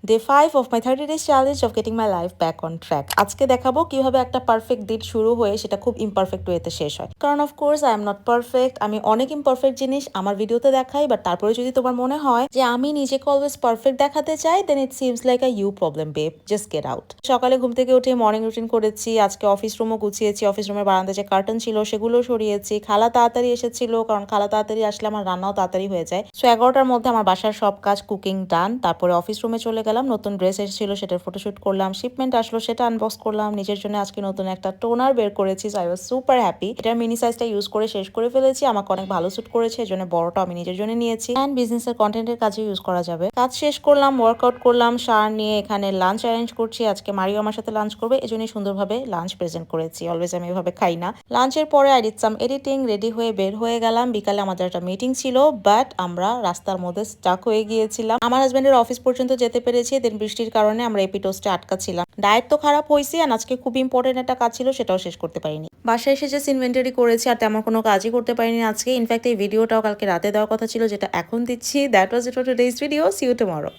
Day 5 of my 30 days challenge of getting my life back on track. আজকে দেখাবো কিভাবে একটা পারফেক্ট দিন শুরু হয়ে সেটা খুব ইমপারফেক্ট ওয়েতে শেষ হয়। কারণ of course I am not perfect. আমি অনেক ইমপারফেক্ট জিনিস আমার ভিডিওতে দেখাই, বাট তারপরে যদি তোমার মনে হয় যে আমি নিজেকে অলওয়েজ পারফেক্ট দেখাতে চাই, then it seems like a you problem babe, just get out. সকালে ঘুম থেকে উঠে মর্নিং রুটিন করেছি, আজকে অফিস রুমও গুছিয়েছি, অফিস রুমের বারান্দায় যে কার্টন ছিল সেগুলো সরিয়েছি। খালা তাড়াতাড়ি এসেছিল, কারণ খালা তাড়াতাড়ি আসলে আমার রান্নাও তাড়াতাড়ি হয়ে যায়। সো 11টার মধ্যে আমার বাসার সব কাজ কুকিং ডান। তারপরে অফিস রুমে চলে গেলাম, নতুন ড্রেস এসেছিল সেটার ফটোশুট করলাম, শিপমেন্ট আসলো সেটা আনবক্স করলাম। নিজের জন্য আজকে নতুন একটা টোনার বের করেছি, আই ওয়াজ সুপার হ্যাপি। এটার মিনি সাইজটা ইউজ করে শেষ করে ফেলেছি, আমাকে অনেক ভালো স্যুট করেছে, এই জন্য বড়টা আমি নিজের জন্য নিয়েছি। অ্যান্ড বিজনেসের কন্টেন্টের কাজে ইউজ করা যাবে। কাজ শেষ করলাম, ওয়ার্কআউট করলাম, শাওয়ার নিয়ে এখানে লাঞ্চ অ্যারেঞ্জ করছি। আজকে মারিও আমার সাথে লাঞ্চ করবে, এজন্যই সুন্দরভাবে লাঞ্চ প্রেজেন্ট করেছি। অলওয়েজ আমি এভাবে খাই না। লাঞ্চের পরে I did some editing, ready হয়ে বের হয়ে গেলাম। বিকালে আমাদের একটা মিটিং ছিল, বাট আমরা রাস্তার মধ্যে স্টাক হয়ে গিয়েছিলাম। আমার হাজবেন্ডের অফিস পর্যন্ত যেতে পেরেছি, দেন বৃষ্টির কারণে আমরা এপিটোস্টে আটকা ছিলাম। ডায়েট তো খারাপ হয়েছে, আর আজকে খুব ইম্পর্টেন্ট একটা কাজ ছিল, সেটাও শেষ করতে পারিনি। বাসায় এসে জাস্ট ইনভেন্টরি করেছি, আর তেমন কোনো কাজই করতে পারিনি আজকে। ইনফ্যাক্ট এই ভিডিওটাও কালকে রাতে দেওয়ার কথা ছিল, যেটা এখন দিচ্ছি। That was it for today's video. See you tomorrow.